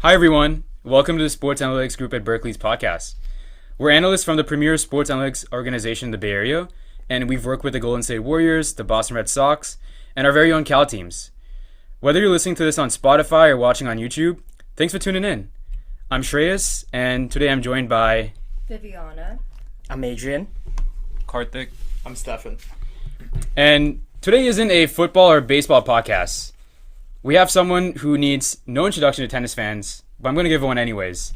Hi, everyone. Welcome to the Sports Analytics Group at Berkeley's podcast. We're analysts from the premier sports analytics organization in the Bay Area, and we've worked with the Golden State Warriors, the Boston Red Sox, and our very own Cal teams. Whether you're listening to this on Spotify or watching on YouTube, thanks for tuning in. I'm Shreyas, and today I'm joined by Viviana. I'm Adrian. Karthik. I'm Stefan. And today isn't a football or baseball podcast. We have someone who needs no introduction to tennis fans, but I'm going to give one anyways.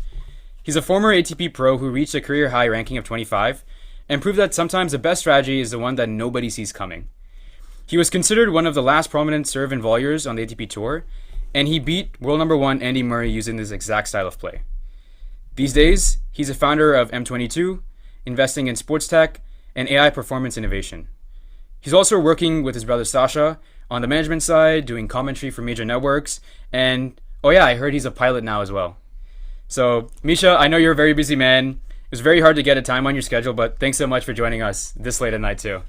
He's a former ATP pro who reached a career high ranking of 25 and proved that sometimes the best strategy is the one that nobody sees coming. He was considered one of the last prominent serve and volleyers on the ATP Tour, and he beat world number one Andy Murray using this exact style of play. These days, he's a founder of M22, investing in sports tech and AI performance innovation. He's also working with his brother Sascha on the management side, doing commentary for major networks, and I heard he's a pilot now as well. So, Mischa, I know you're a very busy man. It was very hard to get a time on your schedule, but thanks so much for joining us this late at night too.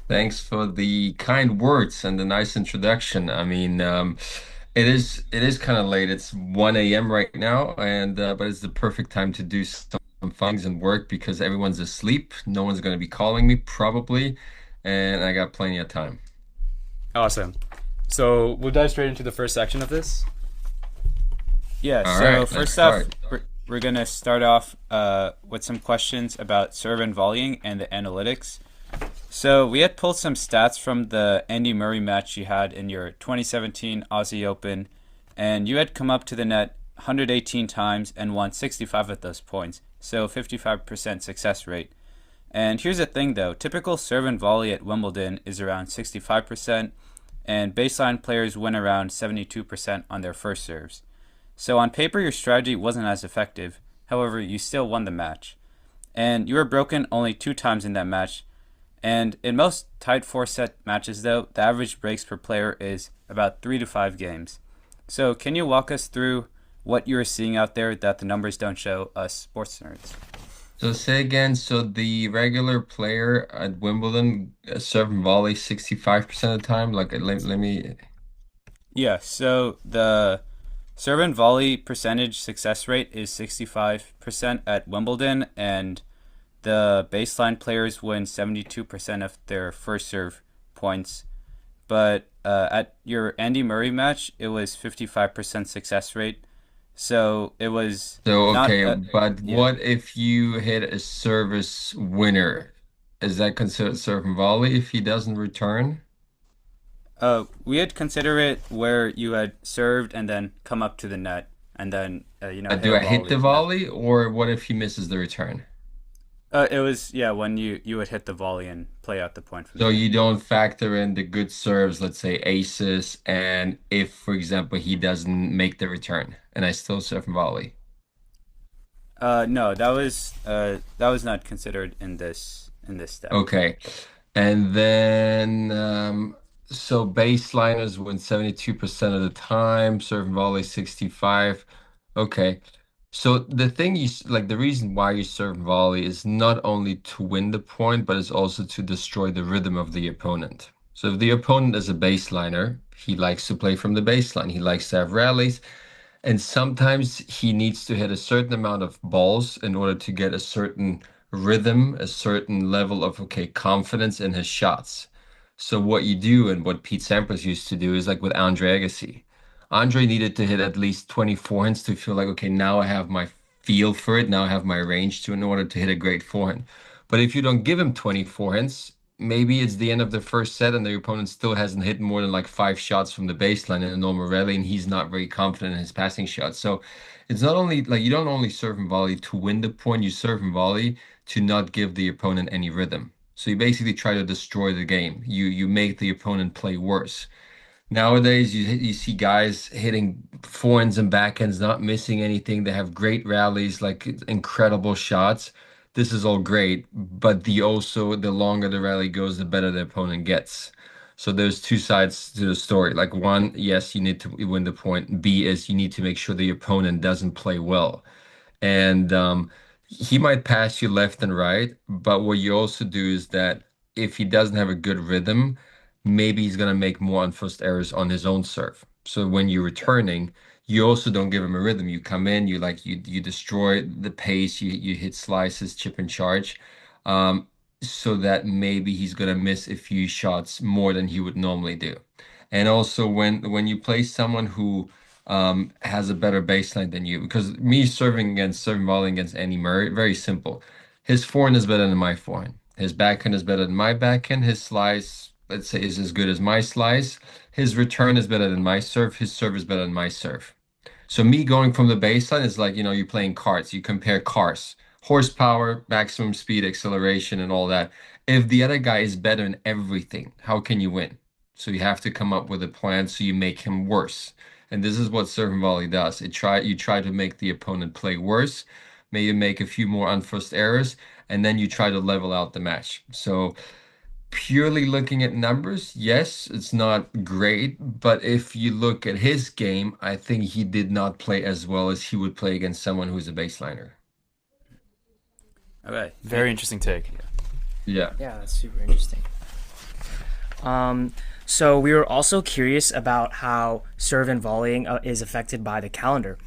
Thanks for the kind words and the nice introduction. It is kind of late. It's 1 a.m. right now, and but it's the perfect time to do some things and work because everyone's asleep. No one's going to be calling me probably, and I got plenty of time. Awesome. So we'll dive straight into the first section of this. Yeah, All so right, first let's off, start. we're going to start off with some questions about serve and volleying and the analytics. So we had pulled some stats from the Andy Murray match you had in your 2017 Aussie Open, and you had come up to the net 118 times and won 65 of those points, so 55% success rate. And here's the thing though, typical serve and volley at Wimbledon is around 65%, and baseline players win around 72% on their first serves. So on paper, your strategy wasn't as effective. However, you still won the match. And you were broken only 2 times in that match. And in most tied 4-set matches, though, the average breaks per player is about 3 to 5 games. So can you walk us through what you were seeing out there that the numbers don't show us sports nerds? So say again, so the regular player at Wimbledon serve and volley 65% of the time. Like let me. Yeah, so the serve and volley percentage success rate is 65% at Wimbledon, and the baseline players win 72% of their first serve points. But at your Andy Murray match, it was 55% success rate. So it was So not okay, but yeah. what if you hit a service winner? Is that considered serve and volley if he doesn't return? We had consider it where you had served and then come up to the net and then hit Do a I hit the volley. volley, or what if he misses the return? It was when you would hit the volley and play out the point from So there. you don't factor in the good serves, let's say aces, and if, for example, he doesn't make the return, and I still serve and volley. No, that was not considered in this step. Okay. And then, so baseliners win 72% of the time, serve and volley 65. Okay. So the thing like the reason why you serve and volley is not only to win the point, but it's also to destroy the rhythm of the opponent. So if the opponent is a baseliner, he likes to play from the baseline. He likes to have rallies. And sometimes he needs to hit a certain amount of balls in order to get a certain rhythm, a certain level of, okay, confidence in his shots. So what you do and what Pete Sampras used to do is like with Andre Agassi. Andre needed to hit at least 20 forehands to feel like, okay, now I have my feel for it. Now I have my range to in order to hit a great forehand. But if you don't give him 20 forehands, maybe it's the end of the first set and the opponent still hasn't hit more than like 5 shots from the baseline in a normal rally, and he's not very confident in his passing shots. So it's not only like you don't only serve and volley to win the point, you serve and volley to not give the opponent any rhythm. So you basically try to destroy the game. You make the opponent play worse. Nowadays, you see guys hitting forehands and backhands, not missing anything. They have great rallies, like incredible shots. This is all great, but the longer the rally goes, the better the opponent gets. So there's two sides to the story. Like one, yes, you need to win the point. B is you need to make sure the opponent doesn't play well. And he might pass you left and right, but what you also do is that if he doesn't have a good rhythm, maybe he's gonna make more unforced errors on his own serve. So when you're returning, You also don't give him a rhythm. You come in, you destroy the pace, you hit slices, chip and charge, um, so that maybe he's gonna miss a few shots more than he would normally do. And also when you play someone who has a better baseline than you, because me serving volleying against Andy Murray, very simple. His forehand is better than my forehand. His backhand is better than my backhand. His slice, let's say, is as good as my slice. His return is better than my serve. His serve is better than my serve. So me going from the baseline is like, you're playing carts. You compare cars, horsepower, maximum speed, acceleration, and all that. If the other guy is better in everything, how can you win? So you have to come up with a plan so you make him worse. And this is what serve and volley does. You try to make the opponent play worse, maybe make a few more unforced errors, and then you try to level out the match. So purely looking at numbers, yes, it's not great, but if you look at his game, I think he did not play as well as he would play against someone who's a baseliner. Okay. Very interesting take. Yeah. Yeah, that's super interesting. So we were also curious about how serve and volleying is affected by the calendar.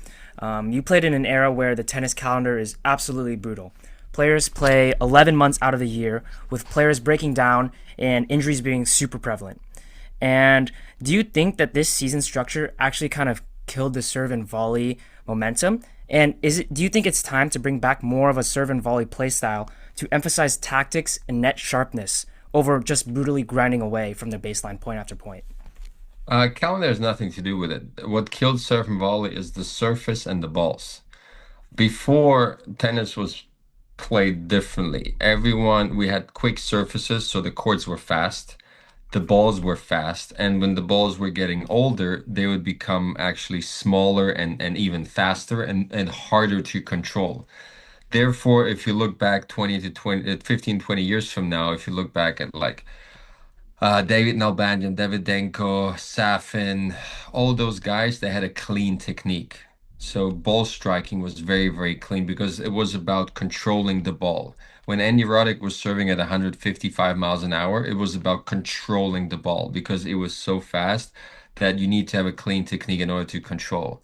You played in an era where the tennis calendar is absolutely brutal. Players play 11 months out of the year, with players breaking down and injuries being super prevalent. And do you think that this season structure actually kind of killed the serve and volley momentum? And do you think it's time to bring back more of a serve and volley play style to emphasize tactics and net sharpness over just brutally grinding away from the baseline point after point? Calendar has nothing to do with it. What killed serve and volley is the surface and the balls. Before, tennis was played differently. We had quick surfaces, so the courts were fast. The balls were fast, and when the balls were getting older, they would become actually smaller and even faster and harder to control. Therefore, if you look back 20 to 20, 15, 20 years from now, if you look back at like David Nalbandian, Davydenko, Safin, all those guys, they had a clean technique. So ball striking was very, very clean because it was about controlling the ball. When Andy Roddick was serving at 155 miles an hour, it was about controlling the ball because it was so fast that you need to have a clean technique in order to control.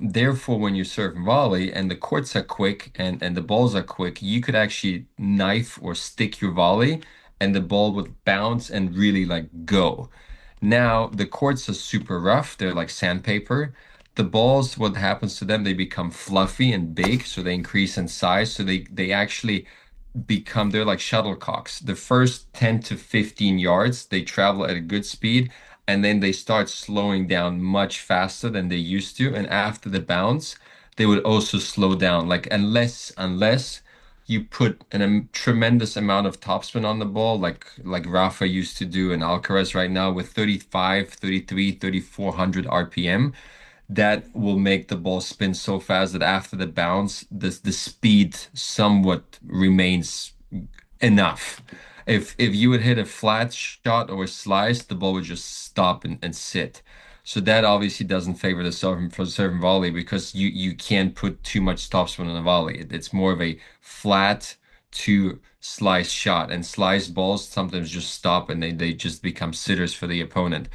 Therefore, when you serve volley and the courts are quick and the balls are quick, you could actually knife or stick your volley and the ball would bounce and really like go. Now the courts are super rough, they're like sandpaper. The balls, what happens to them, they become fluffy and big, so they increase in size. So they actually they're like shuttlecocks. The first 10 to 15 yards, they travel at a good speed, and then they start slowing down much faster than they used to. And after the bounce, they would also slow down. Like unless you put a tremendous amount of topspin on the ball, like Rafa used to do and Alcaraz right now with 35, 33, 3400 RPM, that will make the ball spin so fast that after the bounce, the speed somewhat remains enough. If you would hit a flat shot or a slice, the ball would just stop and sit. So that obviously doesn't favor the serve and volley because you can't put too much topspin on a volley. It's more of a flat to slice shot, and slice balls sometimes just stop and they just become sitters for the opponent.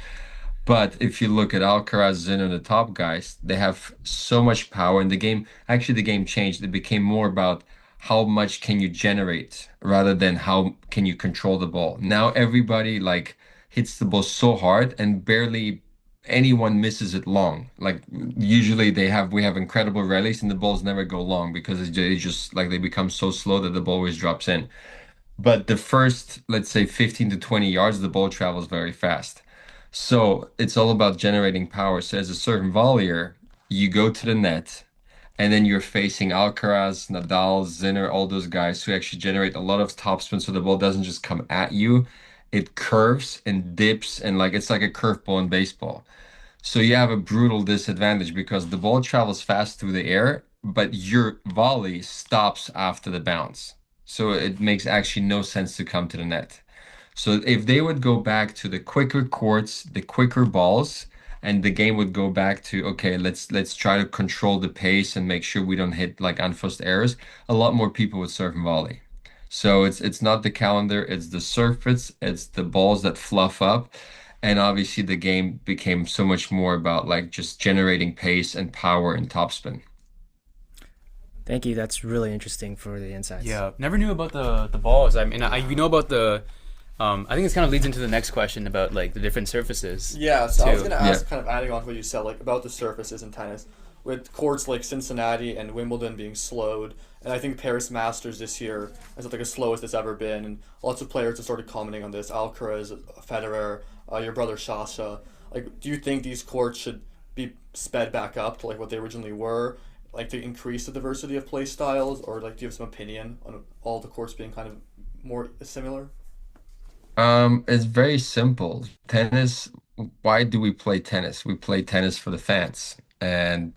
But if you look at Alcaraz, Sinner, the top guys, they have so much power in the game. Actually, the game changed. It became more about how much can you generate rather than how can you control the ball. Now everybody like hits the ball so hard and barely anyone misses it long. Like usually we have incredible rallies and the balls never go long because it's just like they become so slow that the ball always drops in. But the first, let's say 15 to 20 yards, the ball travels very fast. So it's all about generating power. So as a certain volleyer, you go to the net, and then you're facing Alcaraz, Nadal, Zinner, all those guys who actually generate a lot of topspin, so the ball doesn't just come at you. It curves and dips, and like it's like a curveball in baseball. So you have a brutal disadvantage because the ball travels fast through the air, but your volley stops after the bounce. So it makes actually no sense to come to the net. So if they would go back to the quicker courts, the quicker balls, and the game would go back to, okay, let's try to control the pace and make sure we don't hit like unforced errors, a lot more people would serve and volley. So it's not the calendar, it's the surface, it's the balls that fluff up. And obviously the game became so much more about like just generating pace and power and topspin. Thank you. That's really interesting for the insights. Yeah, never knew about the balls. I mean, we know about the. I think this kind of leads into the next question about like the different surfaces Yeah, so I was too. gonna Yeah. ask, kind of adding on to what you said, like about the surfaces in tennis, with courts like Cincinnati and Wimbledon being slowed, and I think Paris Masters this year is like the slowest it's ever been, and lots of players have started commenting on this. Alcaraz, Federer, your brother Sascha. Like, do you think these courts should be sped back up to like what they originally were, like to increase the diversity of play styles, or like do you have some opinion on all the courts being kind of more similar? It's very simple. Tennis, why do we play tennis? We play tennis for the fans. And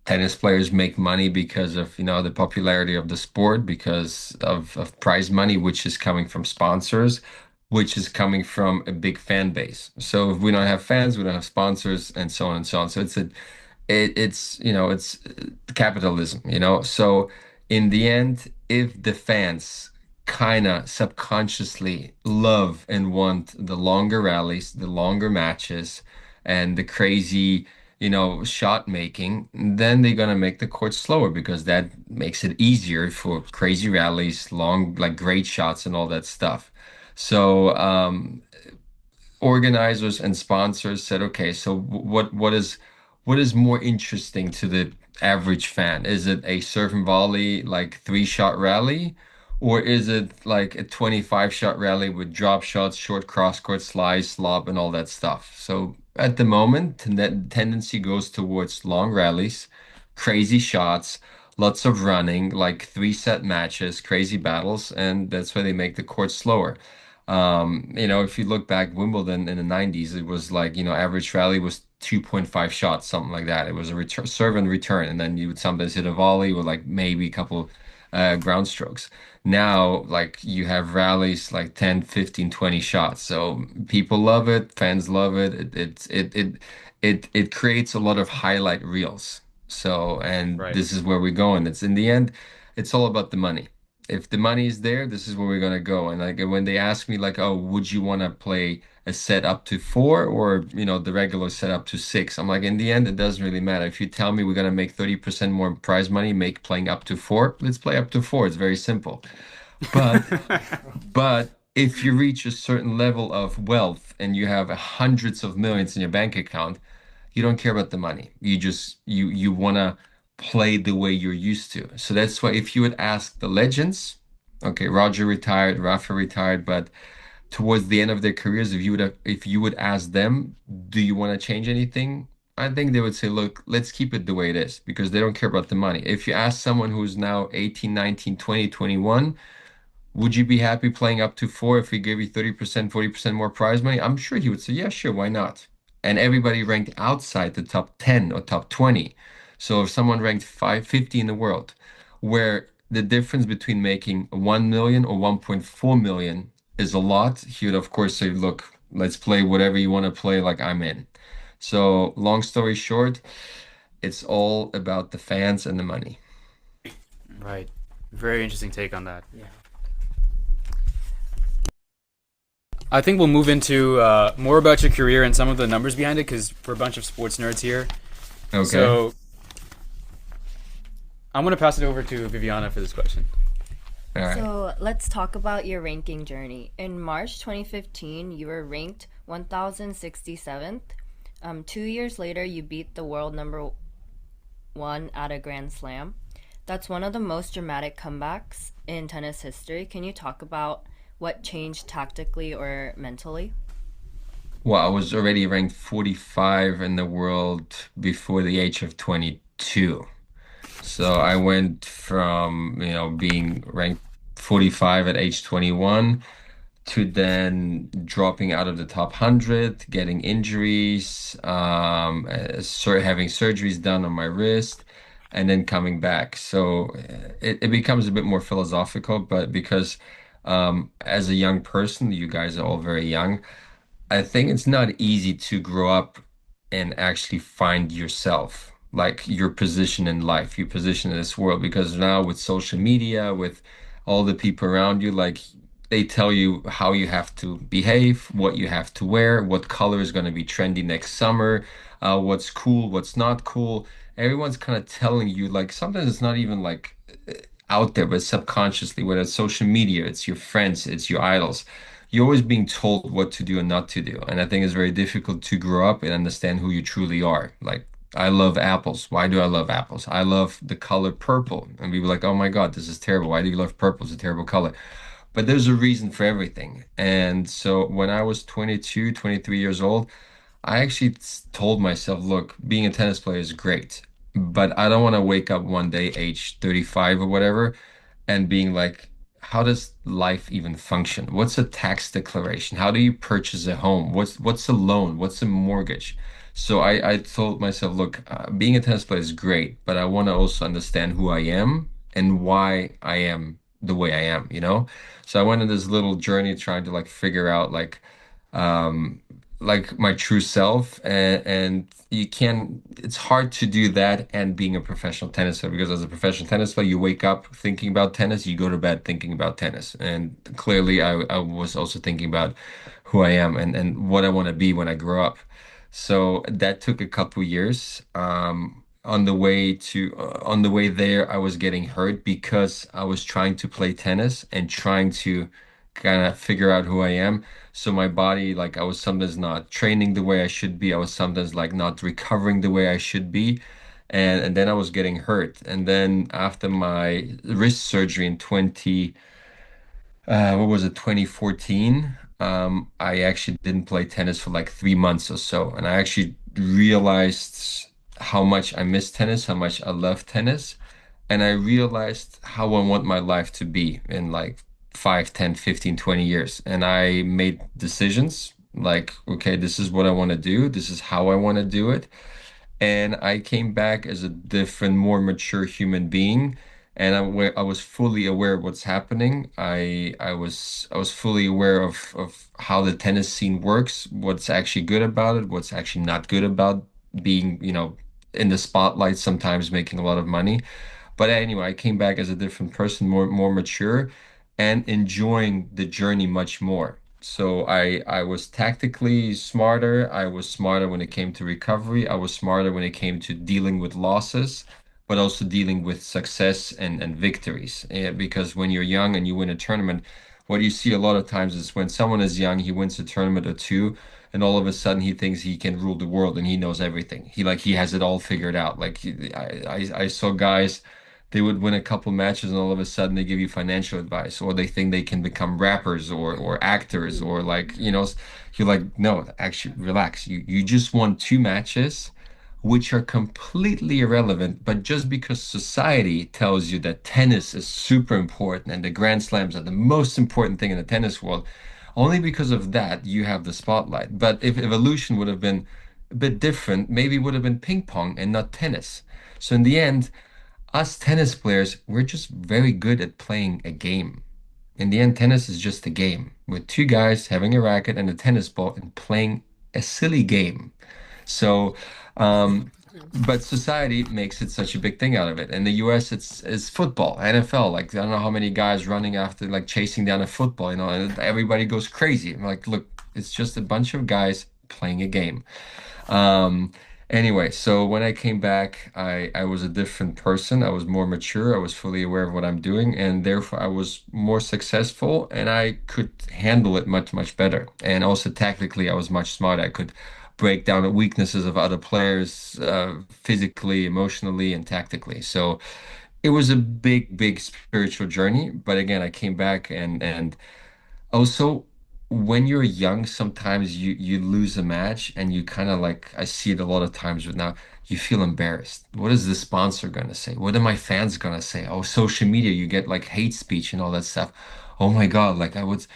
tennis players make money because of, the popularity of the sport, because of prize money, which is coming from sponsors, which is coming from a big fan base. So if we don't have fans, we don't have sponsors, and so on and so on. So it's capitalism. So in the end, if the fans kind of subconsciously love and want the longer rallies, the longer matches, and the crazy, shot making, then they're gonna make the court slower because that makes it easier for crazy rallies, long, like great shots and all that stuff. So organizers and sponsors said, okay, so what is more interesting to the average fan? Is it a serve and volley like 3-shot rally, or is it like a 25-shot rally with drop shots, short cross court slice, lob, and all that stuff? So at the moment, that tendency goes towards long rallies, crazy shots, lots of running, like 3-set matches, crazy battles, and that's why they make the court slower. If you look back Wimbledon in the 90s, it was like, average rally was 2.5 shots, something like that. It was a return, serve and return, and then you would sometimes hit a volley with like maybe a couple ground strokes. Now, like you have rallies like 10, 15, 20 shots. So people love it, fans love it. It creates a lot of highlight reels. So, and Right. this is where we're going. It's in the end, it's all about the money. If the money is there, this is where we're gonna go. And like when they ask me like, oh, would you want to play a set up to 4 or the regular set up to 6? I'm like, in the end, it doesn't really matter. If you tell me we're gonna make 30% more prize money, make playing up to 4, let's play up to 4. It's very simple. But but if you reach a certain level of wealth and you have hundreds of millions in your bank account, you don't care about the money. You want to play the way you're used to. So that's why if you would ask the legends, okay, Roger retired, Rafa retired, but towards the end of their careers, if you would ask them, do you want to change anything? I think they would say, look, let's keep it the way it is because they don't care about the money. If you ask someone who's now 18, 19, 20, 21, would you be happy playing up to 4 if we gave you 30%, 40% more prize money? I'm sure he would say, yeah, sure, why not? And everybody ranked outside the top 10 or top 20. So if someone ranked 550 in the world, where the difference between making 1 million or 1.4 million is a lot, he would of course say, look, let's play whatever you want to play, like I'm in. So long story short, it's all about the fans and the money. Right. Very interesting take on that. Yeah. I think we'll move into more about your career and some of the numbers behind it because we're a bunch of sports nerds here. Okay. So I'm going to pass it over to Viviana for this question. All right. So let's talk about your ranking journey. In March 2015, you were ranked 1067th. 2 years later, you beat the world number one at a Grand Slam. That's one of the most dramatic comebacks in tennis history. Can you talk about what changed tactically or mentally? Well, I was already ranked 45 in the world before the age of 22. So I went from, being ranked 45 at age 21 to then dropping out of the top 100, getting injuries, having surgeries done on my wrist, and then coming back. So it becomes a bit more philosophical, but because as a young person, you guys are all very young, I think it's not easy to grow up and actually find yourself, like your position in life, your position in this world, because now with social media, with all the people around you, like they tell you how you have to behave, what you have to wear, what color is going to be trendy next summer, what's cool, what's not cool. Everyone's kind of telling you, like, sometimes it's not even like out there, but subconsciously, whether it's social media, it's your friends, it's your idols. You're always being told what to do and not to do. And I think it's very difficult to grow up and understand who you truly are. Like, I love apples. Why do I love apples? I love the color purple. And we were like, oh my God, this is terrible. Why do you love purple? It's a terrible color. But there's a reason for everything. And so when I was 22, 23 years old, I actually told myself, look, being a tennis player is great, but I don't want to wake up one day, age 35 or whatever, and being like, how does life even function? What's a tax declaration? How do you purchase a home? What's a loan? What's a mortgage? So I told myself, look, being a tennis player is great, but I want to also understand who I am and why I am the way I am, you know? So I went on this little journey trying to like figure out um like my true self, and you can it's hard to do that and being a professional tennis player, because as a professional tennis player you wake up thinking about tennis, you go to bed thinking about tennis, and clearly I was also thinking about who I am and what I want to be when I grow up. So that took a couple years. On the way there, I was getting hurt because I was trying to play tennis and trying to kind of figure out who I am. So my body, like I was sometimes not training the way I should be. I was sometimes like not recovering the way I should be. And then I was getting hurt. And then after my wrist surgery in 20, what was it, 2014, I actually didn't play tennis for like 3 months or so. And I actually realized how much I miss tennis, how much I love tennis. And I realized how I want my life to be in like 5, 10, 15, 20 years. And I made decisions like, okay, this is what I want to do. This is how I want to do it. And I came back as a different, more mature human being. And I was fully aware of what's happening. I was fully aware of how the tennis scene works, what's actually good about it, what's actually not good about being, in the spotlight, sometimes making a lot of money. But anyway, I came back as a different person, more mature, and enjoying the journey much more. So I was tactically smarter. I was smarter when it came to recovery. I was smarter when it came to dealing with losses, but also dealing with success and victories. Because when you're young and you win a tournament, what you see a lot of times is when someone is young, he wins a tournament or two, and all of a sudden he thinks he can rule the world and he knows everything. He has it all figured out. I saw guys, they would win a couple matches and all of a sudden they give you financial advice, or they think they can become rappers or actors, or you're like, no, actually relax. You just won two matches which are completely irrelevant, but just because society tells you that tennis is super important and the Grand Slams are the most important thing in the tennis world, only because of that you have the spotlight. But if evolution would have been a bit different, maybe it would have been ping pong and not tennis. So in the end, us tennis players, we're just very good at playing a game. In the end, tennis is just a game with two guys having a racket and a tennis ball and playing a silly game. So, but society makes it such a big thing out of it. In the US, it's football, NFL. Like I don't know how many guys running after, like chasing down a football, and everybody goes crazy. I'm like, look, it's just a bunch of guys playing a game. Um, anyway, so when I came back, I was a different person. I was more mature. I was fully aware of what I'm doing, and therefore I was more successful, and I could handle it much, much better. And also tactically, I was much smarter. I could break down the weaknesses of other players, physically, emotionally, and tactically. So it was a big, big spiritual journey. But again, I came back, and also, when you're young, sometimes you lose a match and you kind of like, I see it a lot of times with now, you feel embarrassed. What is the sponsor gonna say? What are my fans gonna say? Oh, social media, you get like hate speech and all that stuff. Oh my God, like I would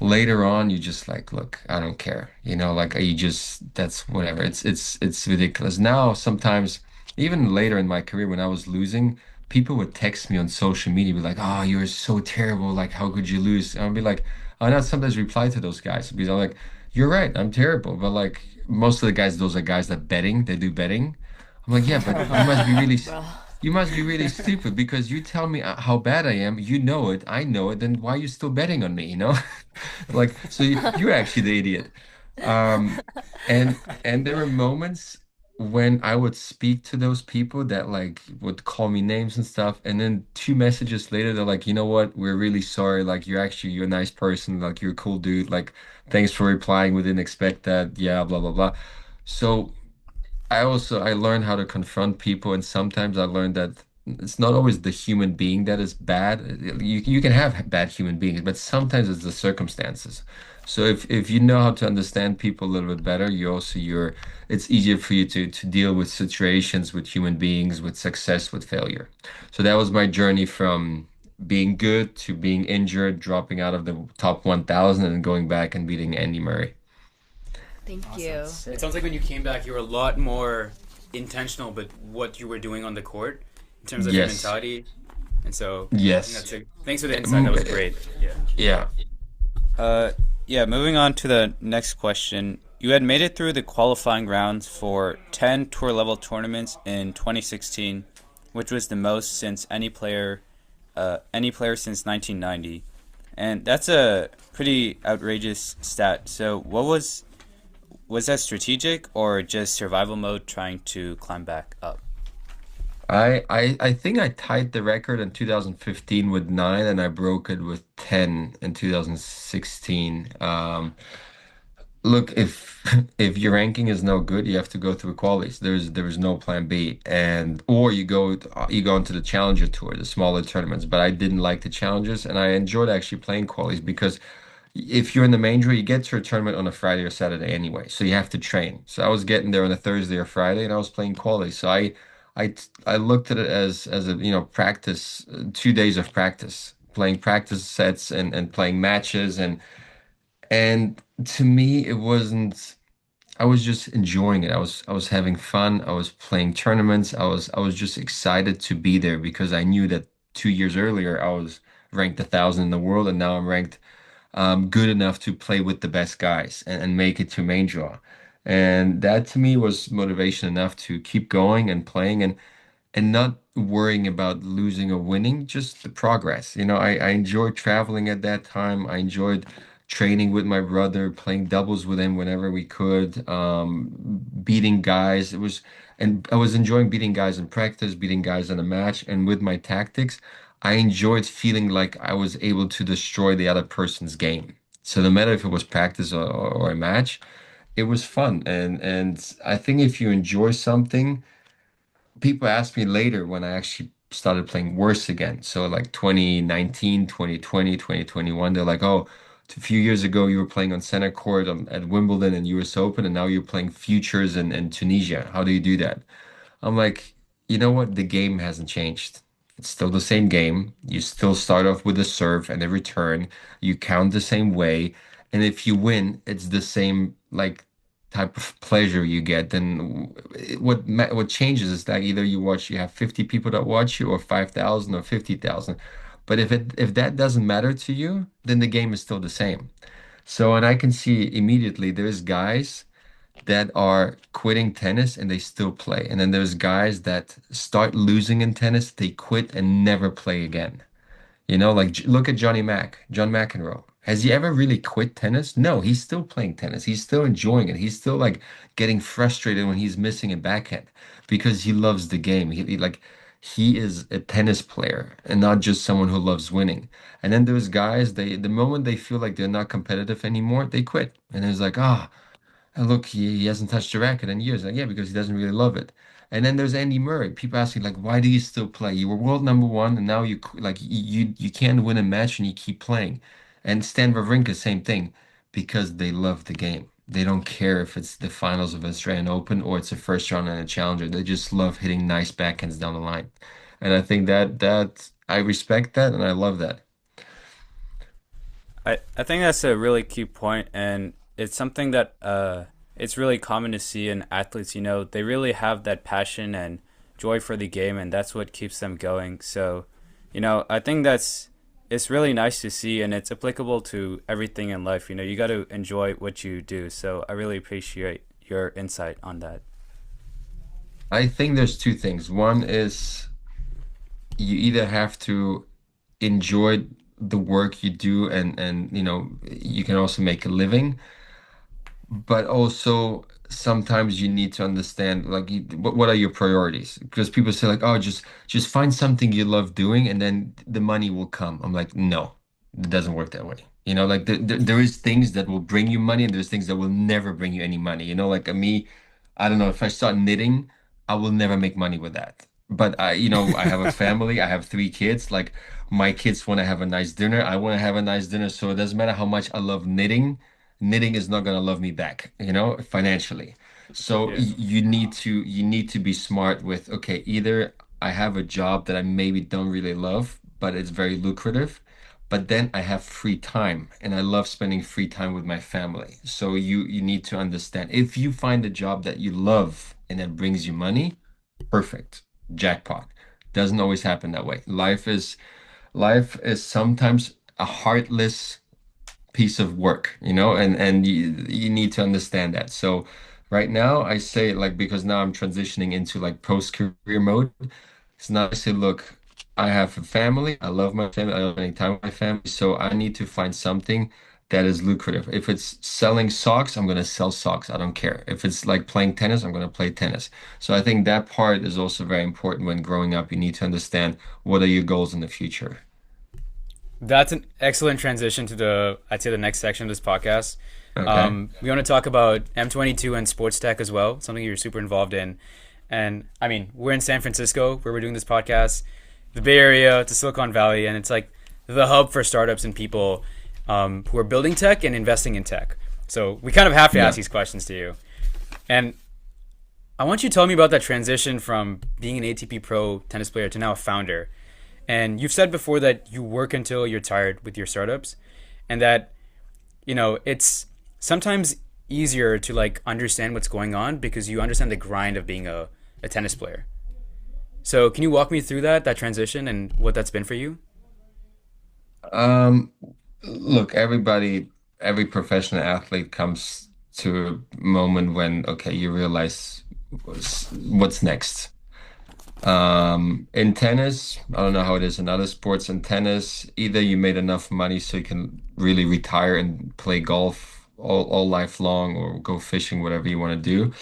later on you just like, look, I don't care. Like you just that's whatever. It's ridiculous. Now sometimes even later in my career when I was losing, people would text me on social media, be like, "Oh, you're so terrible. Like, how could you lose?" And I'll be like, I not sometimes reply to those guys because I'm like, "You're right, I'm terrible." But like most of the guys, those are guys that do betting. I'm like, yeah, but you must be really, Bro. you must be really stupid because you tell me how bad I am. You know it. I know it. Then why are you still betting on me? You know, like so you're actually the idiot. Um, and there were moments when I would speak to those people that like would call me names and stuff, and then two messages later they're like, you know what? We're really sorry. Like you're a nice person. Like you're a cool dude. Like thanks for replying. We didn't expect that. Yeah, blah blah blah. So. I learned how to confront people, and sometimes I learned that it's not always the human being that is bad. You can have bad human beings, but sometimes it's the circumstances. So if you know how to understand people a little bit better, it's easier for you to deal with situations with human beings, with success, with failure. So that was my journey from being good to being injured, dropping out of the top 1,000 and going back and beating Andy Murray. Thank Awesome. you. It Sick. sounds like when you came back, you were a lot more intentional, but what you were doing on the court in terms of your Yes. mentality. And so I think Yes. that's a thanks for the insight. That was great. Yeah. Yeah. Uh, yeah, moving on to the next question. You had made it through the qualifying rounds for 10 tour level tournaments in 2016, which was the most since any player since 1990. And that's a pretty outrageous stat. So, was that strategic or just survival mode trying to climb back up? I think I tied the record in 2015 with 9 and I broke it with 10 in 2016. Look, if if your ranking is no good, you have to go through qualies. There's no plan B, and or you go into the Challenger Tour, the smaller tournaments. But I didn't like the Challengers, and I enjoyed actually playing qualies because if you're in the main draw, you get to a tournament on a Friday or Saturday anyway, so you have to train. So I was getting there on a Thursday or Friday, and I was playing qualies. So I looked at it as a practice, 2 days of practice, playing practice sets and playing matches and to me, it wasn't. I was just enjoying it. I was having fun. I was playing tournaments. I was just excited to be there because I knew that 2 years earlier I was ranked 1,000 in the world, and now I'm ranked good enough to play with the best guys and make it to main draw. And that to me was motivation enough to keep going and playing and not worrying about losing or winning, just the progress. I enjoyed traveling at that time. I enjoyed training with my brother, playing doubles with him whenever we could, beating guys. And I was enjoying beating guys in practice, beating guys in a match, and with my tactics, I enjoyed feeling like I was able to destroy the other person's game. So no matter if it was practice or a match, it was fun. And I think if you enjoy something, people asked me later when I actually started playing worse again. So like 2019, 2020, 2021, they're like, oh, a few years ago you were playing on center court at Wimbledon and US Open, and now you're playing futures in Tunisia. How do you do that? I'm like, you know what? The game hasn't changed. It's still the same game. You still start off with a serve and a return. You count the same way. And if you win, it's the same like type of pleasure you get. Then what changes is that either you have 50 people that watch you or 5,000 or 50,000. But if that doesn't matter to you, then the game is still the same. So, and I can see immediately there's guys that are quitting tennis and they still play. And then there's guys that start losing in tennis, they quit and never play again. Like look at John McEnroe. Has he ever really quit tennis? No, he's still playing tennis. He's still enjoying it. He's still like getting frustrated when he's missing a backhand because he loves the game. He is a tennis player and not just someone who loves winning. And then there's guys, the moment they feel like they're not competitive anymore, they quit. And it's like, and look, he hasn't touched the racket in years. Like, yeah, because he doesn't really love it. And then there's Andy Murray. People asking like, why do you still play? You were world number one, and now you can't win a match and you keep playing. And Stan Wawrinka, same thing, because they love the game. They don't care if it's the finals of Australian Open or it's a first round and a challenger. They just love hitting nice backhands down the line. And I think that I respect that and I love that. I think that's a really key point, and it's something that it's really common to see in athletes. They really have that passion and joy for the game, and that's what keeps them going. So, I think it's really nice to see, and it's applicable to everything in life. You got to enjoy what you do. So I really appreciate your insight on that. I think there's two things. One is you either have to enjoy the work you do and you can also make a living, but also sometimes you need to understand like what are your priorities, because people say like, oh, just find something you love doing and then the money will come. I'm like, no, it doesn't work that way. Like there is things that will bring you money and there's things that will never bring you any money. Like me, I don't know, if I start knitting, I will never make money with that. But I have a family, I have three kids. Like my kids want to have a nice dinner, I want to have a nice dinner. So it doesn't matter how much I love knitting is not going to love me back, financially. So Yeah. you need to be smart with, okay, either I have a job that I maybe don't really love, but it's very lucrative, but then I have free time and I love spending free time with my family. So you need to understand, if you find a job that you love and it brings you money, perfect. Jackpot. Doesn't always happen that way. Life is sometimes a heartless piece of work, and you need to understand that. So right now I say, like, because now I'm transitioning into like post-career mode. It's now I say, look, I have a family, I love my family, I love spending time with my family, so I need to find something that is lucrative. If it's selling socks, I'm gonna sell socks. I don't care. If it's like playing tennis, I'm gonna play tennis. So I think that part is also very important when growing up. You need to understand what are your goals in the future. That's an excellent transition to I'd say the next section of this podcast. Okay. We want to talk about M22 and sports tech as well, something you're super involved in. And I mean, we're in San Francisco where we're doing this podcast, the Bay Area to Silicon Valley, and it's like the hub for startups and people who are building tech and investing in tech. So we kind of have to Yeah. ask these questions to you. And I want you to tell me about that transition from being an ATP Pro tennis player to now a founder. And you've said before that you work until you're tired with your startups, and that it's sometimes easier to like understand what's going on because you understand the grind of being a tennis player. So can you walk me through that transition and what that's been for you? Um, Look, every professional athlete comes to a moment when, okay, you realize what's next. In tennis, I don't know how it is in other sports. In tennis, either you made enough money so you can really retire and play golf all life long or go fishing, whatever you want to do,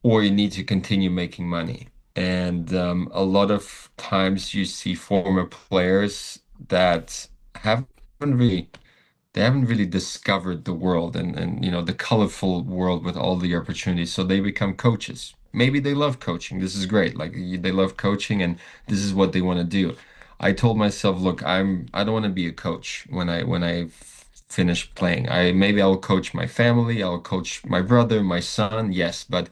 or you need to continue making money. And a lot of times you see former players that haven't really they haven't really discovered the world and the colorful world with all the opportunities. So they become coaches. Maybe they love coaching. This is great. Like they love coaching and this is what they want to do. I told myself, look, I don't want to be a coach when I finish playing. Maybe I'll coach my family, I'll coach my brother, my son, yes, but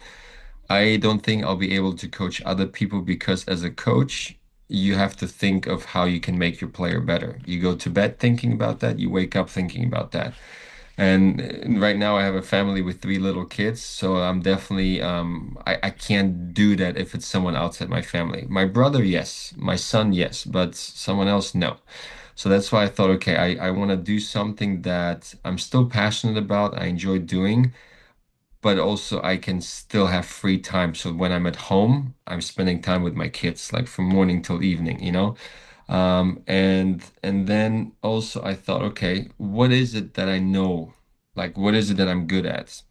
I don't think I'll be able to coach other people, because as a coach, you have to think of how you can make your player better. You go to bed thinking about that, you wake up thinking about that. And right now I have a family with three little kids, so I'm definitely I can't do that if it's someone outside my family. My brother, yes. My son, yes, but someone else, no. So that's why I thought, okay, I want to do something that I'm still passionate about, I enjoy doing, but also I can still have free time. So when I'm at home, I'm spending time with my kids, like from morning till evening. And then also I thought, okay, what is it that I know? Like, what is it that I'm good at?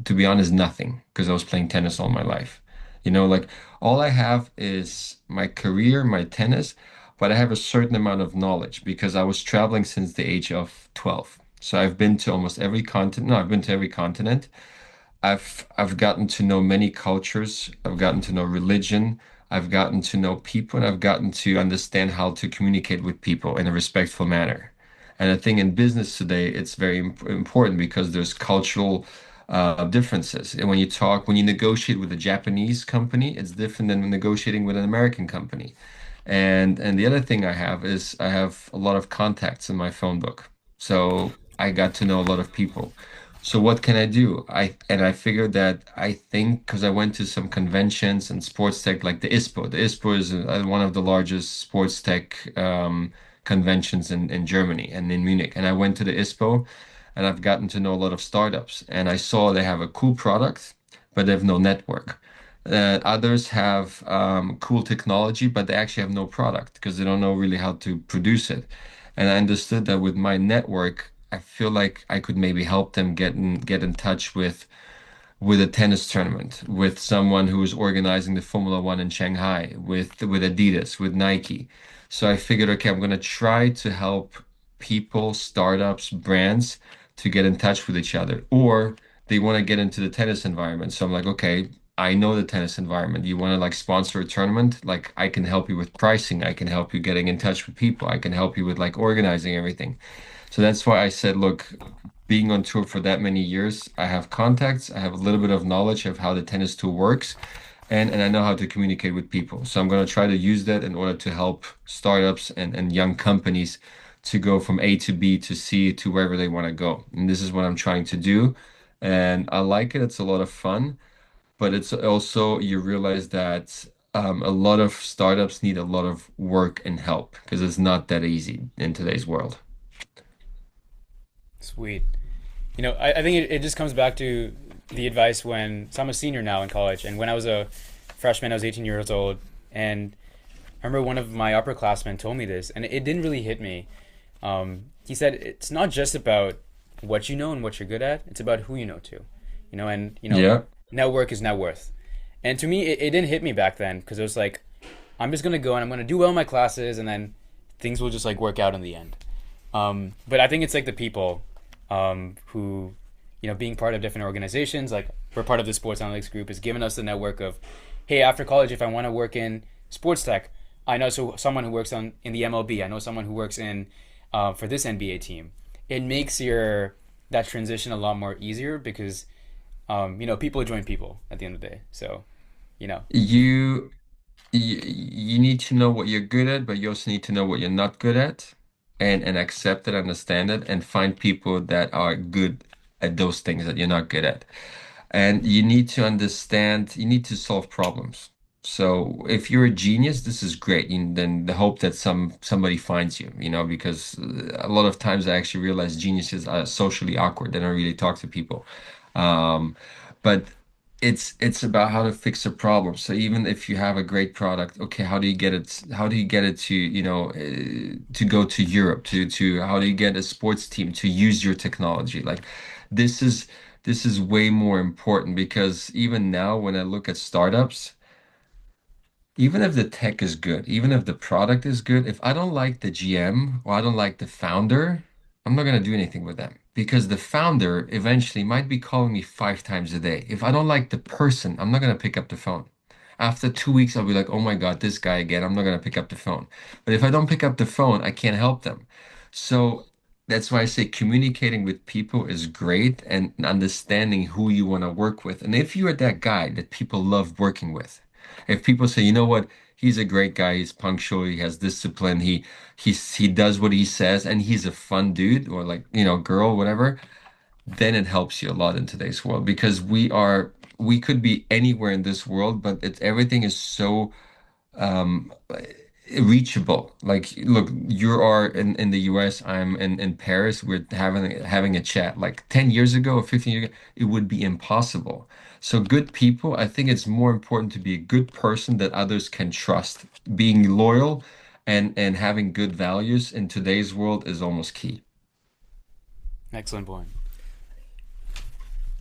To be honest, nothing, because I was playing tennis all my life. Like all I have is my career, my tennis, but I have a certain amount of knowledge because I was traveling since the age of 12. So I've been to almost every continent. No, I've been to every continent. I've gotten to know many cultures. I've gotten to know religion. I've gotten to know people, and I've gotten to understand how to communicate with people in a respectful manner. And I think in business today, it's very important because there's cultural differences. And when you negotiate with a Japanese company, it's different than negotiating with an American company. And the other thing I have is I have a lot of contacts in my phone book. So I got to know a lot of people. So what can I do? I figured that I think, because I went to some conventions and sports tech like the ISPO. The ISPO is one of the largest sports tech conventions in Germany and in Munich. And I went to the ISPO and I've gotten to know a lot of startups. And I saw they have a cool product, but they have no network. Others have cool technology, but they actually have no product because they don't know really how to produce it. And I understood that with my network, I feel like I could maybe help them get in touch with a tennis tournament, with someone who is organizing the Formula One in Shanghai, with Adidas, with Nike. So I figured, okay, I'm gonna try to help people, startups, brands to get in touch with each other, or they want to get into the tennis environment. So I'm like, okay, I know the tennis environment. You want to like sponsor a tournament? Like I can help you with pricing. I can help you getting in touch with people. I can help you with like organizing everything. So that's why I said, look, being on tour for that many years, I have contacts, I have a little bit of knowledge of how the tennis tour works, and I know how to communicate with people. So I'm going to try to use that in order to help startups and young companies to go from A to B to C to wherever they want to go. And this is what I'm trying to do. And I like it. It's a lot of fun, but it's also you realize that a lot of startups need a lot of work and help because it's not that easy in today's world. Sweet. I think it just comes back to the advice when, so I'm a senior now in college, and when I was a freshman, I was 18 years old, and I remember one of my upperclassmen told me this, and it didn't really hit me. He said it's not just about what you know and what you're good at; it's about who you know too. Yeah. Network is net worth. And to me, it didn't hit me back then because it was like, I'm just gonna go and I'm gonna do well in my classes, and then things will just like work out in the end. But I think it's like the people who, being part of different organizations, like we're part of the sports analytics group, has given us the network of, hey, after college, if I want to work in sports tech, I know someone who works in the MLB. I know someone who works in for this NBA team. It makes that transition a lot more easier because people join people at the end of the day. So, you know, You you need to know what you're good at, but you also need to know what you're not good at and accept it, understand it, and find people that are good at those things that you're not good at. And you need to understand, you need to solve problems. So if you're a genius, this is great. Then the hope that somebody finds you, because a lot of times I actually realize geniuses are socially awkward. They don't really talk to people. Um, but it's about how to fix a problem. So even if you have a great product, okay, how do you get it? How do you get it to, to go to Europe? To how do you get a sports team to use your technology? Like this is this is way more important because even now when I look at startups, even if the tech is good, even if the product is good, if I don't like the GM or I don't like the founder, I'm not going to do anything with them because the founder eventually might be calling me 5 times a day. If I don't like the person, I'm not going to pick up the phone. After 2 weeks, I'll be like, oh my God, this guy again. I'm not going to pick up the phone. But if I don't pick up the phone, I can't help them. So that's why I say communicating with people is great and understanding who you want to work with. And if you are that guy that people love working with, if people say, you know what, he's a great guy, he's punctual, he has discipline, he does what he says, and he's a fun dude or like, girl, whatever, then it helps you a lot in today's world because we could be anywhere in this world, but everything is so um reachable. Like, look, you are in the US, I'm in Paris, we're having a chat. Like 10 years ago or 15 years ago, it would be impossible. So good people, I think it's more important to be a good person that others can trust. Being loyal and having good values in today's world is almost key. excellent point.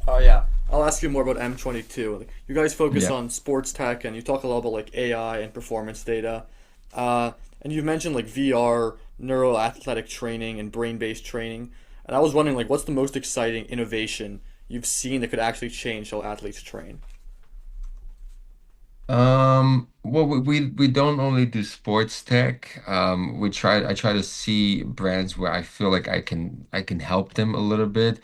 Oh yeah, I'll ask you more about M22. Like, you guys focus Yeah. on sports tech, and you talk a lot about like AI and performance data. And you've mentioned like VR, neuroathletic training, and brain-based training. And I was wondering like, what's the most exciting innovation you've seen that could actually change how athletes train? Well, we don't only do sports tech. I try to see brands where I feel like I can help them a little bit.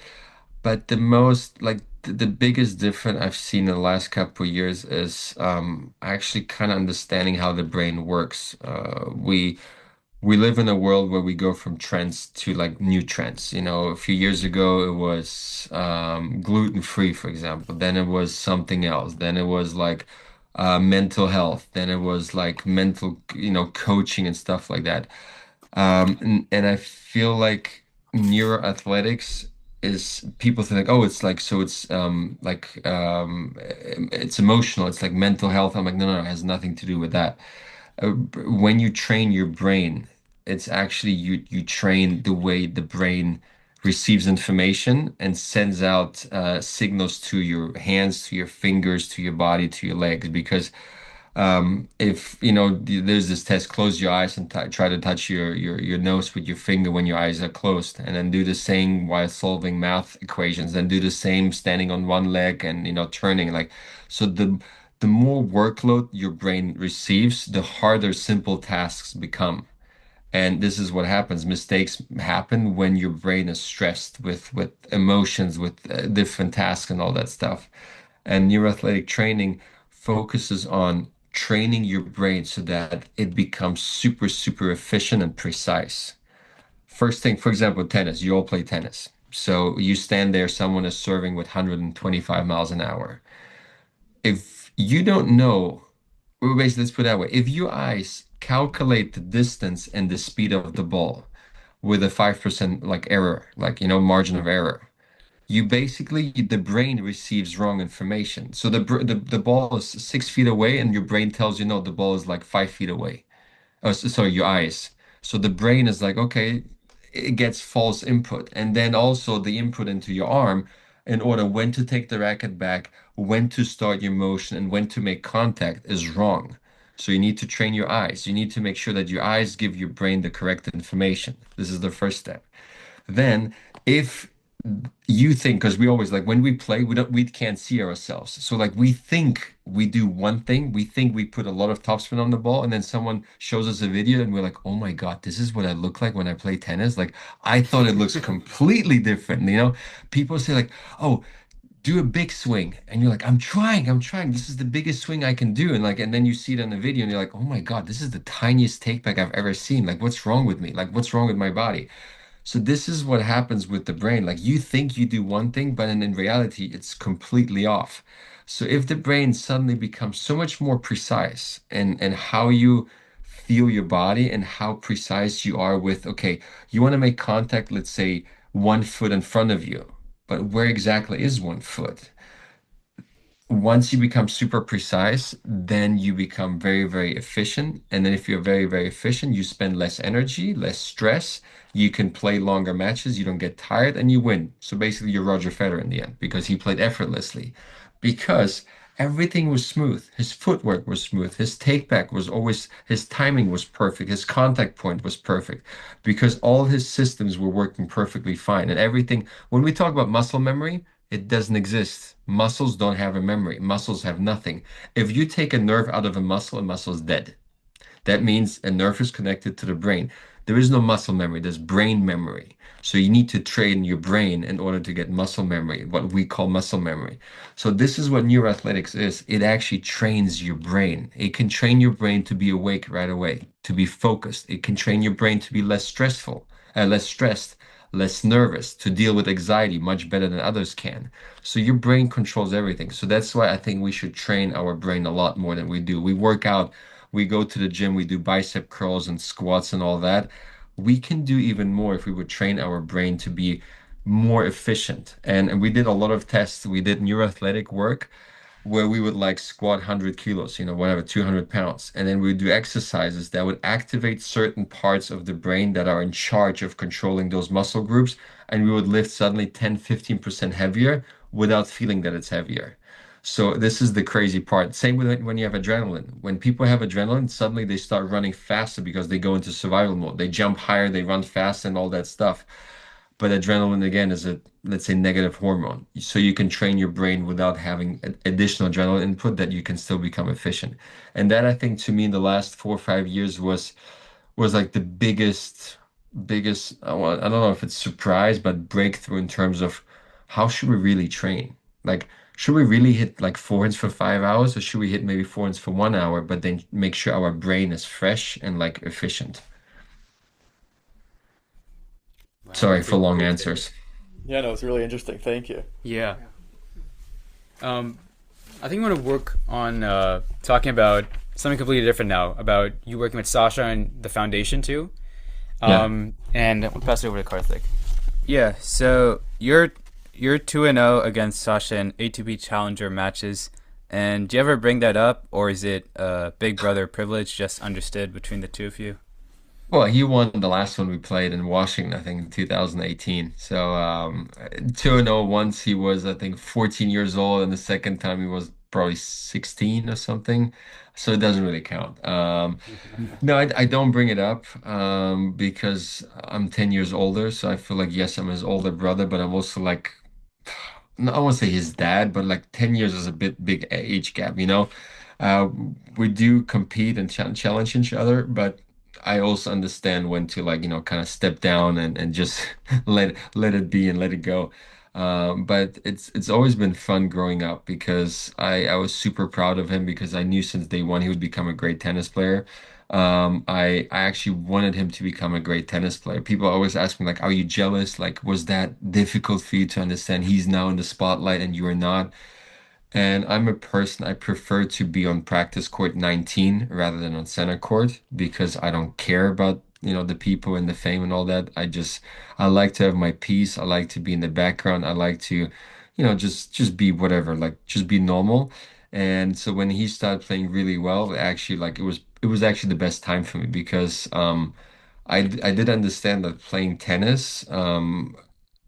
But the most like the biggest difference I've seen in the last couple of years is actually kind of understanding how the brain works. We live in a world where we go from trends to like new trends. A few years ago it was gluten-free, for example. Then it was something else. Then it was like mental health. Then it was like mental, coaching and stuff like that. And I feel like neuroathletics is people think like, oh, it's like, so it's it's emotional, it's like mental health. I'm like, no, no, it has nothing to do with that. When you train your brain, it's actually you train the way the brain receives information and sends out signals to your hands, to your fingers, to your body, to your legs. Because if you know, there's this test, close your eyes and try to touch your nose with your finger when your eyes are closed, and then do the same while solving math equations, then do the same standing on one leg and turning like. So the more workload your brain receives, the harder simple tasks become. And this is what happens. Mistakes happen when your brain is stressed with emotions, with different tasks and all that stuff. And neuroathletic training focuses on training your brain so that it becomes super, super efficient and precise. First thing, for example, tennis. You all play tennis. So you stand there, someone is serving with 125 miles an hour. If you don't know, well, basically, let's put it that way. If your eyes calculate the distance and the speed of the ball with a 5% like error, like, margin of error, you basically, the brain receives wrong information. So the ball is 6 feet away, and your brain tells you, no, the ball is like 5 feet away. Oh, sorry, your eyes. So the brain is like, okay, it gets false input. And then also the input into your arm in order when to take the racket back, when to start your motion, and when to make contact is wrong. So you need to train your eyes. You need to make sure that your eyes give your brain the correct information. This is the first step. Then, if you think, because we always like when we play, we can't see ourselves. So like we think we do one thing, we think we put a lot of topspin on the ball, and then someone shows us a video and we're like, oh my God, this is what I look like when I play tennis. Like I thought it looks completely different. People say like, oh, do a big swing, and you're like, I'm trying. This is the biggest swing I can do. And then you see it on the video and you're like, oh my God, this is the tiniest takeback I've ever seen. Like, what's wrong with me? Like, what's wrong with my body? So this is what happens with the brain. Like you think you do one thing, but in reality, it's completely off. So if the brain suddenly becomes so much more precise and how you feel your body and how precise you are with, okay, you want to make contact, let's say 1 foot in front of you, but where exactly is 1 foot? Once you become super precise, then you become very, very efficient. And then if you're very, very efficient, you spend less energy, less stress. You can play longer matches. You don't get tired and you win. So basically, you're Roger Federer in the end because he played effortlessly. Because everything was smooth. His footwork was smooth. His take back was always, his timing was perfect. His contact point was perfect because all his systems were working perfectly fine. And everything, when we talk about muscle memory, it doesn't exist. Muscles don't have a memory. Muscles have nothing. If you take a nerve out of a muscle is dead. That means a nerve is connected to the brain. There is no muscle memory, there's brain memory. So you need to train your brain in order to get muscle memory, what we call muscle memory. So this is what neuroathletics is. It actually trains your brain. It can train your brain to be awake right away, to be focused. It can train your brain to be less stressed, less nervous, to deal with anxiety much better than others can. So your brain controls everything. So that's why I think we should train our brain a lot more than we do. We work out, we go to the gym, we do bicep curls and squats and all that. We can do even more if we would train our brain to be more efficient. And we did a lot of tests. We did neuroathletic work where we would like squat 100 kilos, whatever, 200 pounds. And then we would do exercises that would activate certain parts of the brain that are in charge of controlling those muscle groups. And we would lift suddenly 10, 15% heavier without feeling that it's heavier. So this is the crazy part. Same with when you have adrenaline. When people have adrenaline, suddenly they start running faster because they go into survival mode. They jump higher, they run fast and all that stuff. But adrenaline, again, is a, let's say, negative hormone. So you can train your brain without having additional adrenaline input that you can still become efficient. And that, I think, to me, in the last 4 or 5 years was like the biggest, I don't know if it's surprise, but breakthrough in terms of how should we really train? Like, should we really hit like forehands for 5 hours, or should we hit maybe forehands for 1 hour, but then make sure our brain is fresh and like efficient? Sorry for long answers. Yeah, no, it's really interesting. Thank you. Yeah. I think I want to work on talking about something completely different now, about you working with Sascha and the foundation too. Yeah. And I'll pass it over to Karthik. Yeah, so you're 2-0 against Sasha in ATP Challenger matches. And do you ever bring that up, or is it big brother privilege just understood between the two of you? Well, he won the last one we played in Washington, I think, in 2018. So 2-0 once he was, I think, 14 years old, and the second time he was probably 16 or something. So it doesn't really count. No, I don't bring it up because I'm 10 years older. So I feel like, yes, I'm his older brother, but I'm also like, no, I won't say his dad, but like 10 years is a bit big age gap, you know? Uh, we do compete and challenge each other, but I also understand when to like, kind of step down and just let it be and let it go. But it's always been fun growing up because I was super proud of him because I knew since day one he would become a great tennis player. I actually wanted him to become a great tennis player. People always ask me like, "Are you jealous? Like, was that difficult for you to understand? He's now in the spotlight and you are not." And I'm a person, I prefer to be on practice court 19 rather than on center court because I don't care about, the people and the fame and all that. I like to have my peace. I like to be in the background. I like to, just be whatever, like just be normal. And so when he started playing really well, actually like it was actually the best time for me because I did understand that playing tennis,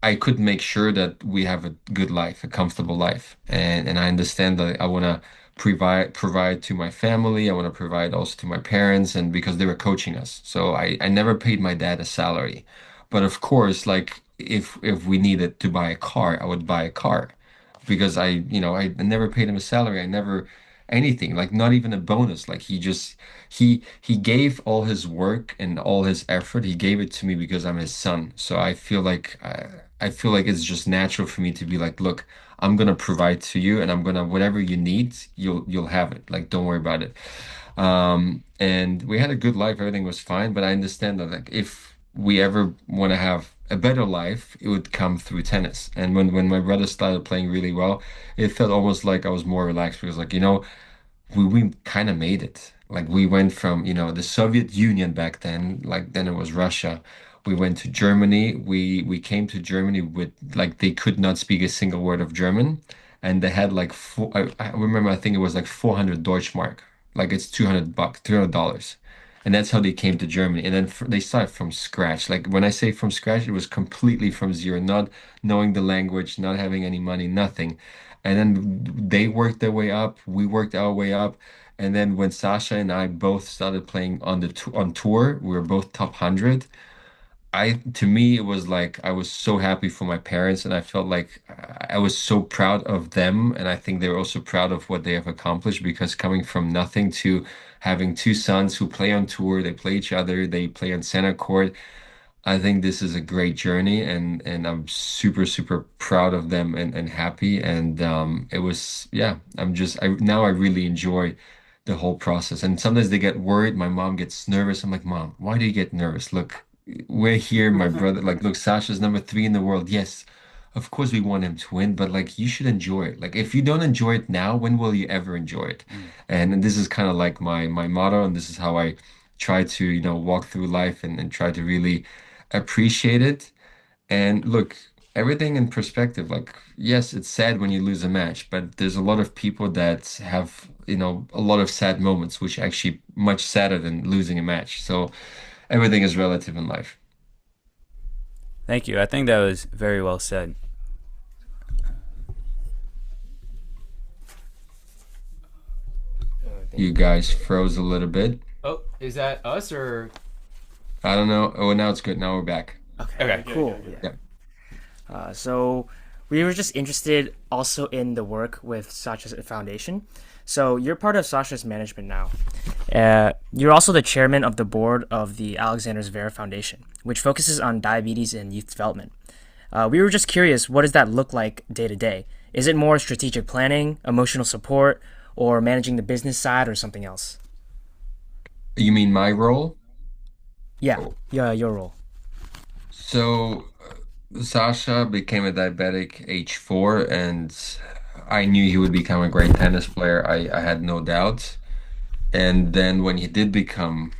I could make sure that we have a good life, a comfortable life. And I understand that I want to provide to my family. I want to provide also to my parents and because they were coaching us. So I never paid my dad a salary. But of course, like if we needed to buy a car, I would buy a car because I never paid him a salary. I never anything, like not even a bonus. Like he gave all his work and all his effort. He gave it to me because I'm his son. So I feel like it's just natural for me to be like, look, I'm gonna provide to you, and I'm gonna whatever you need, you'll have it. Like, don't worry about it. And we had a good life. Everything was fine. But I understand that like if we ever want to have a better life, it would come through tennis. And when my brother started playing really well, it felt almost like I was more relaxed because like, we kind of made it. Like we went from, the Soviet Union back then, like then it was Russia. We went to Germany. We came to Germany with like they could not speak a single word of German, and they had like I remember I think it was like 400 Deutschmark, like it's 200 bucks, $300, and that's how they came to Germany. And then they started from scratch. Like when I say from scratch, it was completely from zero, not knowing the language, not having any money, nothing. And then they worked their way up, we worked our way up. And then when Sasha and I both started playing on tour, we were both top 100. To me, it was like I was so happy for my parents, and I felt like I was so proud of them. And I think they were also proud of what they have accomplished because coming from nothing to having two sons who play on tour, they play each other, they play on center court. I think this is a great journey, and I'm super super proud of them and happy. And it was yeah, I now I really enjoy the whole process. And sometimes they get worried. My mom gets nervous. I'm like, Mom, why do you get nervous? Look, we're here, my brother. Like, look, Sasha's number three in the world. Yes, of course we want him to win, but like you should enjoy it. Like if you don't enjoy it now, when will you ever enjoy it? And this is kind of like my motto, and this is how I try to, walk through life and try to really appreciate it. And look, everything in perspective. Like, yes, it's sad when you lose a match, but there's a lot of people that have, a lot of sad moments, which are actually much sadder than losing a match. So everything is relative in life. Thank you. I think that was very well said. You guys froze a little bit. Oh, is that us or? I don't know. Oh, now it's good. Now we're back. Okay. Cool. Yeah. So we were just interested also in the work with Sascha's foundation. So you're part of Sascha's management now. You're also the chairman of the board of the Alexander Zverev Foundation, which focuses on diabetes and youth development. We were just curious, what does that look like day to day? Is it more strategic planning, emotional support, or managing the business side, or something else? You mean my role? Yeah, your role. So Sasha became a diabetic age 4, and I knew he would become a great tennis player. I had no doubt. And then when he did become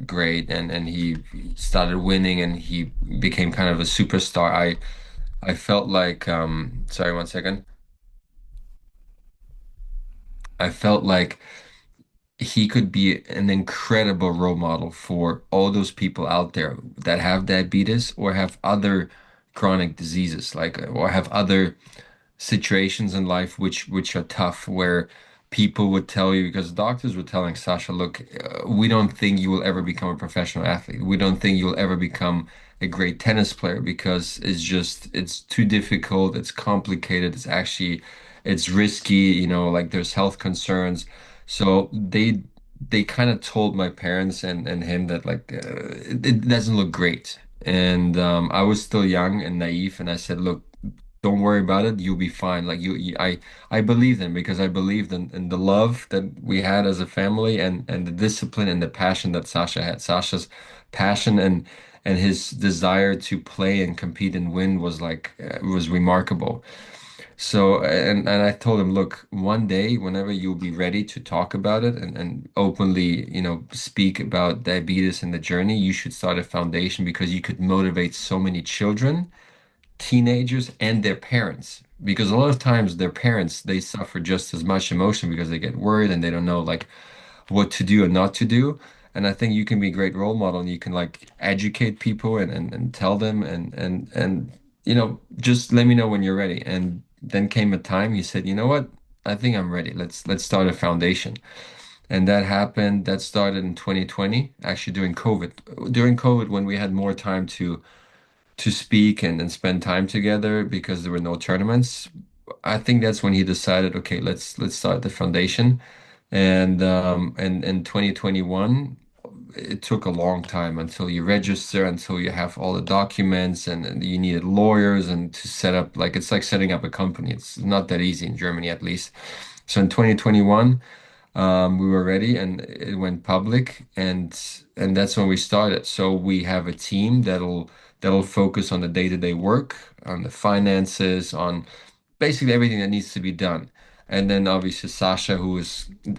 great, and he started winning, and he became kind of a superstar. I felt like sorry, one second. I felt like he could be an incredible role model for all those people out there that have diabetes or have other chronic diseases, like or have other situations in life which are tough, where people would tell you, because doctors were telling Sasha, look, we don't think you will ever become a professional athlete. We don't think you'll ever become a great tennis player because it's too difficult, it's complicated, it's risky, like there's health concerns. So they kind of told my parents and him that like it doesn't look great. And I was still young and naive, and I said, look, don't worry about it. You'll be fine. Like I believed in, because I believed in the love that we had as a family, and the discipline and the passion that Sasha had. Sasha's passion and his desire to play and compete and win was like was remarkable. So and I told him, look, one day, whenever you'll be ready to talk about it and openly, speak about diabetes and the journey, you should start a foundation, because you could motivate so many children, teenagers, and their parents, because a lot of times their parents, they suffer just as much emotion because they get worried and they don't know like what to do and not to do. And I think you can be a great role model, and you can like educate people and tell them and just let me know when you're ready. And then came a time he said, you know what, I think I'm ready, let's start a foundation. And that happened, that started in 2020, actually during COVID, when we had more time to speak and spend time together because there were no tournaments. I think that's when he decided, okay, let's start the foundation. And in 2021, it took a long time until you register, until you have all the documents, and you needed lawyers and to set up, like it's like setting up a company. It's not that easy in Germany, at least. So in 2021, we were ready and it went public, and that's when we started. So we have a team that'll focus on the day-to-day work, on the finances, on basically everything that needs to be done. And then obviously Sasha,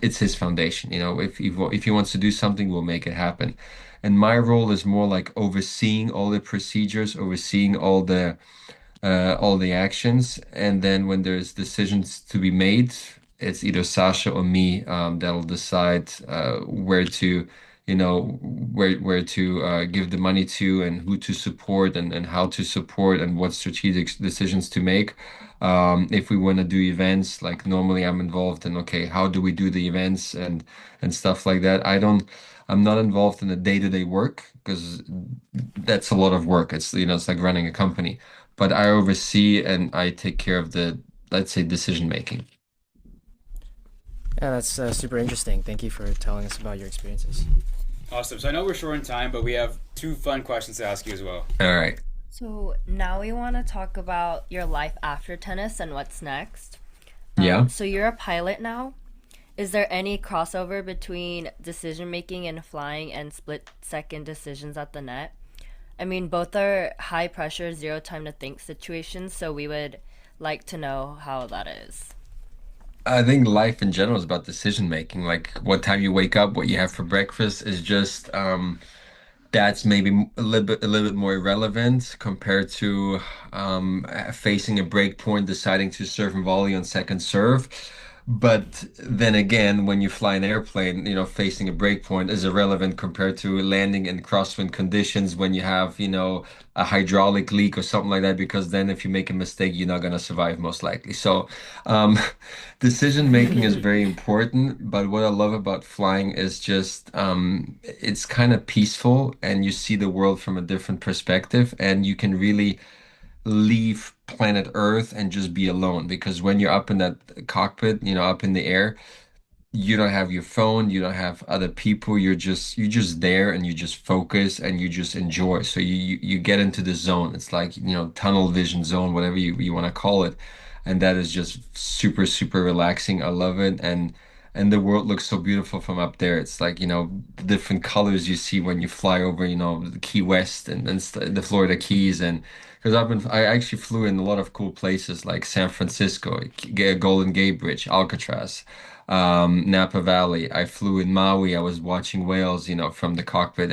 it's his foundation. If he wants to do something, we'll make it happen. And my role is more like overseeing all the procedures, overseeing all the actions. And then when there's decisions to be made, it's either Sasha or me that'll decide where to give the money to, and who to support, and how to support, and what strategic decisions to make. If we want to do events, like normally I'm involved in, okay, how do we do the events and stuff like that. I'm not involved in the day-to-day work, because that's a lot of work. It's like running a company, but I oversee and I take care of the, let's say, decision making. Yeah, that's super interesting. Thank you for telling us about your experiences. Awesome. So I know we're short on time, but we have two fun questions to ask you as well. All right. So now we want to talk about your life after tennis and what's next. Yeah. So you're a pilot now. Is there any crossover between decision making and flying and split second decisions at the net? I mean, both are high pressure, zero time to think situations, so we would like to know how that is. I think life in general is about decision making. Like what time you wake up, what you have for breakfast is just that's maybe a little bit more irrelevant compared to facing a break point, deciding to serve and volley on second serve. But then again, when you fly an airplane, facing a break point is irrelevant compared to landing in crosswind conditions when you have, a hydraulic leak or something like that, because then if you make a mistake, you're not going to survive most likely. So, um, decision making is very important. But what I love about flying is just it's kind of peaceful, and you see the world from a different perspective, and you can really leave planet Earth and just be alone, because when you're up in that cockpit, up in the air, you don't have your phone, you don't have other people, you're just there, and you just focus and you just enjoy. So you get into the zone. It's like, tunnel vision zone, whatever you want to call it. And that is just super, super relaxing. I love it. and the world looks so beautiful from up there. It's like, the different colors you see when you fly over, the Key West and the Florida Keys. And because I actually flew in a lot of cool places like San Francisco, Golden Gate Bridge, Alcatraz, Napa Valley. I flew in Maui. I was watching whales, from the cockpit,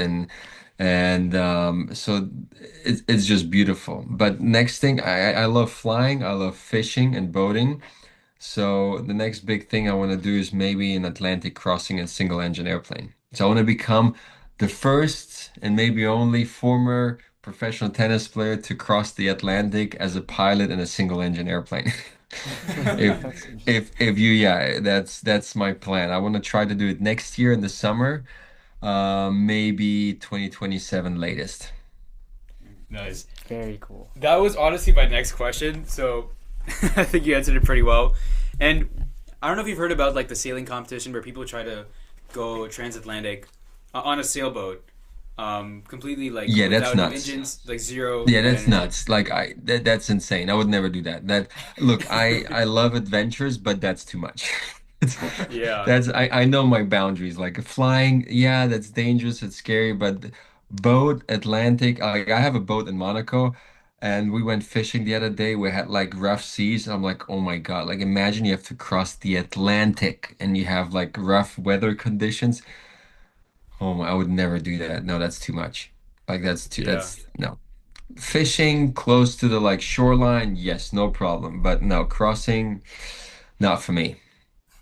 and so it's just beautiful. But next thing, I love flying. I love fishing and boating. So the next big thing I want to do is maybe an Atlantic crossing and single engine airplane. So I want to become the first and maybe only former professional tennis player to cross the Atlantic as a pilot in a single engine airplane. If you yeah, that's my plan. I want to try to do it next year in the summer, maybe 2027 latest. Nice. Very cool. That was honestly my next question, so I think you answered it pretty well. And I don't know if you've heard about like the sailing competition where people try to go transatlantic on a sailboat, completely like Yeah, that's without nuts. engines, like zero. Yeah, that's energy. nuts. Like that's insane. I would never do that. Look, I love adventures, but that's too much. It's- Yeah, I know my boundaries. Like flying, yeah, that's dangerous, it's scary, but boat, Atlantic, like I have a boat in Monaco and we went fishing the other day. We had like rough seas. I'm like, oh my God, like imagine you have to cross the Atlantic and you have like rough weather conditions. Oh my, I would never do that. No, that's too much. Like yeah. that's no. Fishing close to the like shoreline, yes, no problem. But no, crossing, not for me.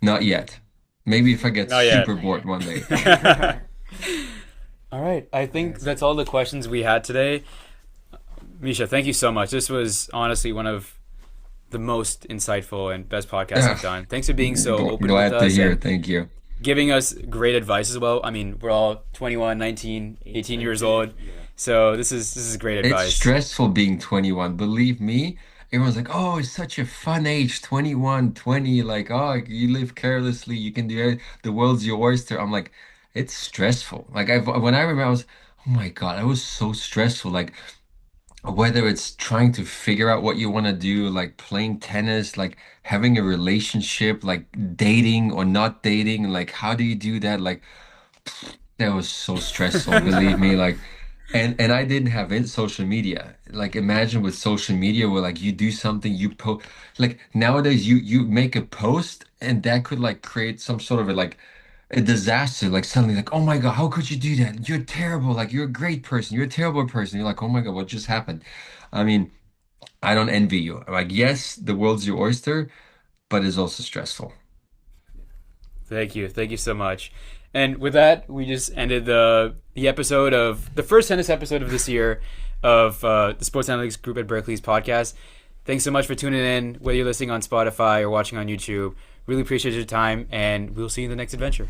Not yet. Maybe if I get Not yet. super bored one day. All right, I think that's all the questions we had today. Mischa, thank you so much. This was honestly one of the most insightful and best podcasts I've done. Thanks for being so open with Glad to us hear. and Thank you. giving us great advice as well. I mean, we're all 21, 19, 18 years old. So this is great It's advice. stressful being 21. Believe me, everyone's like, oh, it's such a fun age, 21, 20. Like, oh, you live carelessly, you can do it. The world's your oyster. I'm like, it's stressful. Like, when I remember, I was, oh my God, I was so stressful. Like, whether it's trying to figure out what you want to do, like playing tennis, like having a relationship, like dating or not dating, like, how do you do that? Like, that was so stressful, believe me. Like, and I didn't have social media. Like, imagine with social media where like you do something, you post. Like nowadays, you make a post, and that could like create some sort of a disaster. Like suddenly, like, oh my God, how could you do that? You're terrible. Like, you're a great person. You're a terrible person. You're like, oh my God, what just happened? I mean, I don't envy you. Like, yes, the world's your oyster, but it's also stressful. Thank you. Thank you so much. And with that, we just ended the episode of the first tennis episode of this year of the Sports Analytics Group at Berkeley's podcast. Thanks so much for tuning in, whether you're listening on Spotify or watching on YouTube. Really appreciate your time, and we'll see you in the next adventure.